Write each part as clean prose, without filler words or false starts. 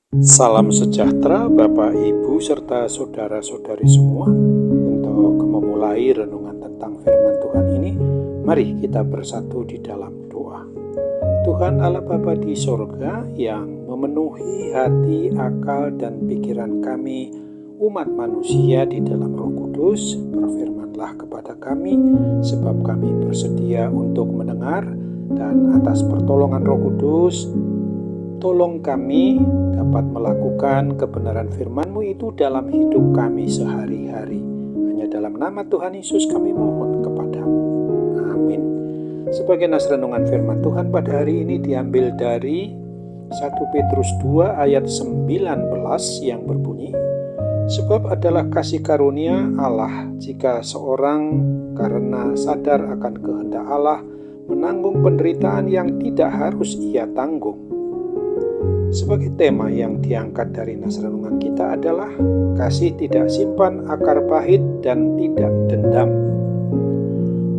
Salam sejahtera Bapak, Ibu, serta saudara-saudari semua. Untuk memulai renungan tentang firman Tuhan ini, mari kita bersatu di dalam doa. Tuhan Allah Bapa di sorga yang memenuhi hati, akal, dan pikiran kami, umat manusia di dalam Roh Kudus, berfirmanlah kepada kami, sebab kami bersedia untuk mendengar, dan atas pertolongan Roh Kudus, tolong kami dapat melakukan kebenaran firman-Mu itu dalam hidup kami sehari-hari. Hanya dalam nama Tuhan Yesus kami mohon kepadamu. Amin. Sebagai nas renungan firman Tuhan pada hari ini diambil dari 1 Petrus 2 ayat 19 yang berbunyi, sebab adalah kasih karunia Allah jika seorang karena sadar akan kehendak Allah menanggung penderitaan yang tidak harus ia tanggung. Sebagai tema yang diangkat dari nas renungan kita adalah kasih tidak simpan akar pahit dan tidak dendam.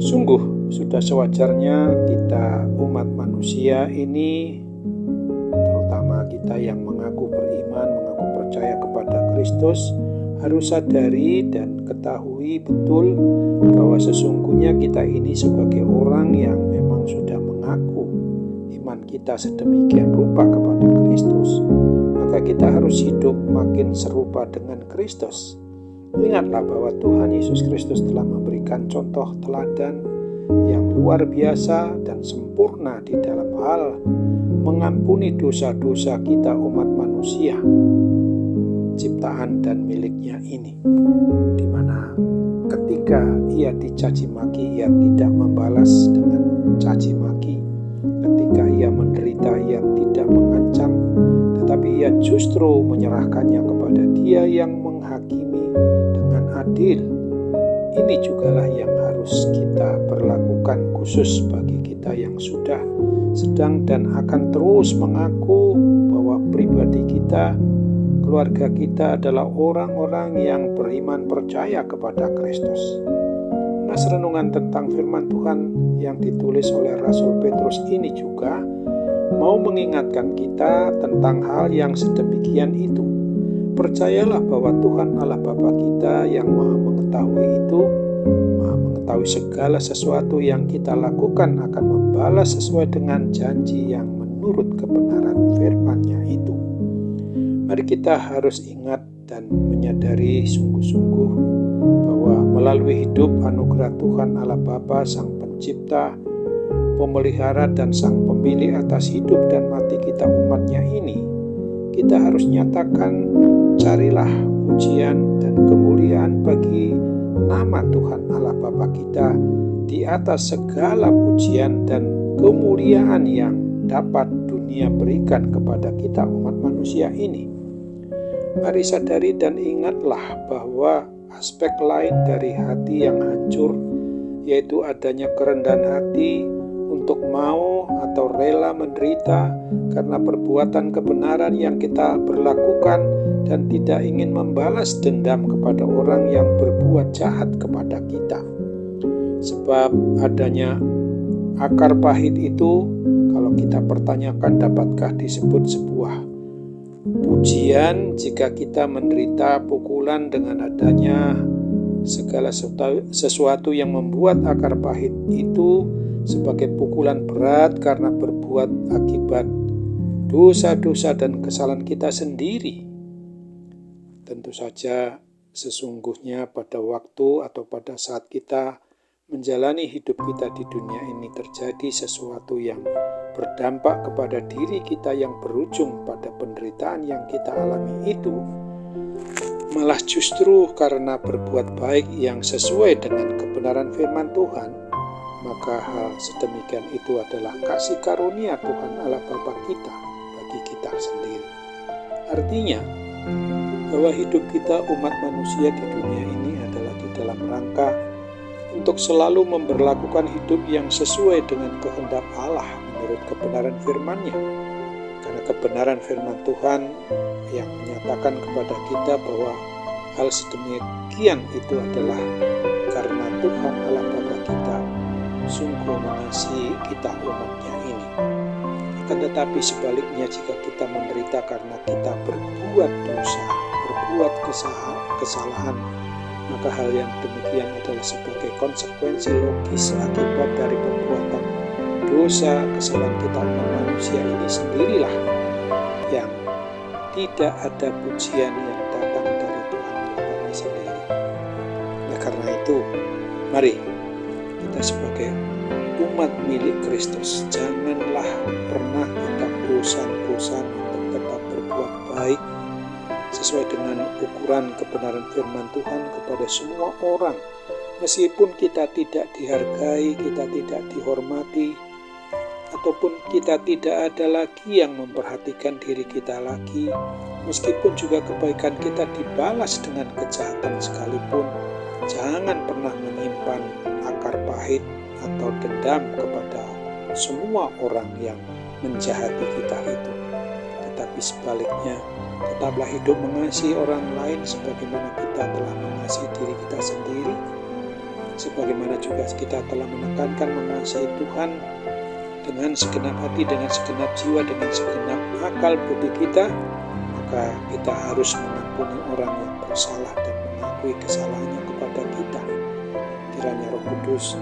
Sungguh sudah sewajarnya kita umat manusia ini, terutama kita yang mengaku beriman, mengaku percaya kepada Kristus, harus sadari dan ketahui betul bahwa sesungguhnya kita ini sebagai orang yang memang sudah mengaku iman kita sedemikian rupa kepada Kristus, maka kita harus hidup makin serupa dengan Kristus. Ingatlah bahwa Tuhan Yesus Kristus telah memberikan contoh teladan yang luar biasa dan sempurna di dalam hal mengampuni dosa-dosa kita umat manusia, ciptaan dan miliknya ini, di mana ketika ia dicaci maki, ia tidak membalas dengan caci maki. Ketika ia menderita, ia tidak mengancam, tetapi ia justru menyerahkannya kepada Dia yang menghakimi dengan adil. Ini jugalah yang harus kita perlakukan khusus bagi kita yang sudah, sedang, dan akan terus mengaku bahwa pribadi kita, keluarga kita adalah orang-orang yang beriman percaya kepada Kristus. Nas renungan tentang firman Tuhan yang ditulis oleh Rasul Petrus ini juga mau mengingatkan kita tentang hal yang sedemikian itu. Percayalah bahwa Tuhan Allah Bapa kita yang Maha mengetahui itu, Maha mengetahui segala sesuatu yang kita lakukan akan membalas sesuai dengan janji yang menurut kebenaran firman-Nya itu. Mari kita harus ingat dan menyadari sungguh-sungguh bahwa melalui hidup anugerah Tuhan Allah Bapa, Sang Pencipta, Pemelihara, dan Sang Pemilik atas hidup dan mati kita umatnya ini, kita harus nyatakan, carilah pujian dan kemuliaan bagi nama Tuhan Allah Bapa kita di atas segala pujian dan kemuliaan yang dapat dunia berikan kepada kita umat manusia ini. Mari sadari dan ingatlah bahwa aspek lain dari hati yang hancur, yaitu adanya kerendahan hati untuk mau atau rela menderita karena perbuatan kebenaran yang kita berlakukan dan tidak ingin membalas dendam kepada orang yang berbuat jahat kepada kita. Sebab adanya akar pahit itu, kalau kita pertanyakan, dapatkah disebut sebuah pujian jika kita menderita pukulan dengan adanya segala sesuatu yang membuat akar pahit itu sebagai pukulan berat karena berbuat akibat dosa-dosa dan kesalahan kita sendiri? Tentu saja sesungguhnya pada waktu atau pada saat kita menjalani hidup kita di dunia ini terjadi sesuatu yang berdampak kepada diri kita yang berujung pada penderitaan yang kita alami itu, malah justru karena berbuat baik yang sesuai dengan kebenaran firman Tuhan, maka hal sedemikian itu adalah kasih karunia Tuhan Allah Bapa kita bagi kita sendiri. Artinya bahwa hidup kita umat manusia di dunia ini adalah di dalam rangka untuk selalu memberlakukan hidup yang sesuai dengan kehendak Allah menurut kebenaran firman-Nya. Karena kebenaran firman Tuhan yang menyatakan kepada kita bahwa hal sedemikian itu adalah karena Tuhan Allah Bapa kita sungguh mengasihi kita umat-Nya ini. Akan tetapi sebaliknya, jika kita menderita karena kita berbuat dosa, berbuat kesalahan, maka hal yang demikian adalah sebagai konsekuensi logis akibat dari perbuatan dosa kesalahan kita manusia ini sendirilah yang tidak ada pujian yang datang dari Tuhan Allah sendiri. Nah, karena itu, mari kita sebagai umat milik Kristus, janganlah pernah kita bosan-bosan untuk tetap berbuat baik sesuai dengan ukuran kebenaran firman Tuhan kepada semua orang. Meskipun kita tidak dihargai, kita tidak dihormati, ataupun kita tidak ada lagi yang memperhatikan diri kita lagi, meskipun juga kebaikan kita dibalas dengan kejahatan sekalipun, jangan pernah menyimpan akar pahit atau dendam kepada semua orang yang menjahati kita itu. Tetapi sebaliknya, tetaplah hidup mengasihi orang lain sebagaimana kita telah mengasihi diri kita sendiri, sebagaimana juga kita telah menekankan mengasihi Tuhan dengan segenap hati, dengan segenap jiwa, dengan segenap akal budi kita. Maka kita harus mengampuni orang yang bersalah dan mengakui kesalahannya kepada kita. Kiranya Roh Kudus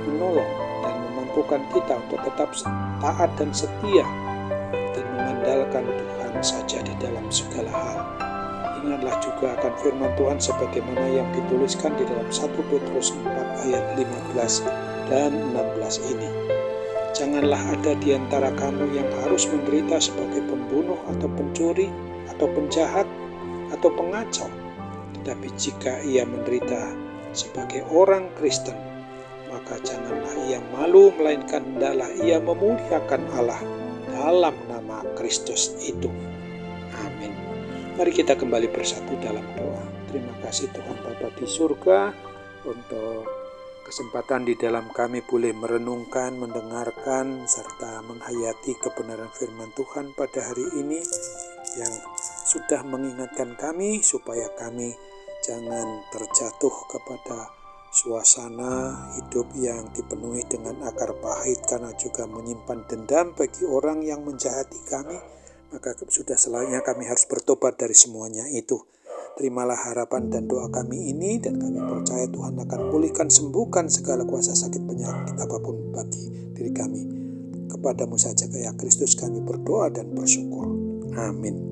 menolong dan memampukan kita untuk tetap taat dan setia dan mengandalkan Tuhan saja di dalam segala hal. Ingatlah juga akan firman Tuhan sebagaimana yang dituliskan di dalam 1 Petrus 4 ayat 15 dan 16 ini. Janganlah ada di antara kamu yang harus menderita sebagai pembunuh atau pencuri atau penjahat atau pengacau. Tetapi jika ia menderita sebagai orang Kristen, maka janganlah ia malu, melainkan hendaklah ia memuliakan Allah dalam nama Kristus itu. Amin. Mari kita kembali bersatu dalam doa. Terima kasih Tuhan Bapa di surga untuk kesempatan di dalam kami boleh merenungkan, mendengarkan, serta menghayati kebenaran firman Tuhan pada hari ini yang sudah mengingatkan kami supaya kami jangan terjatuh kepada suasana hidup yang dipenuhi dengan akar pahit karena juga menyimpan dendam bagi orang yang menjahati kami. Maka sudah selayaknya kami harus bertobat dari semuanya itu. Terimalah harapan dan doa kami ini, dan kami percaya Tuhan akan pulihkan, sembuhkan segala kuasa sakit penyakit apapun bagi diri kami. Kepadamu saja ya Kristus kami berdoa dan bersyukur. Amin.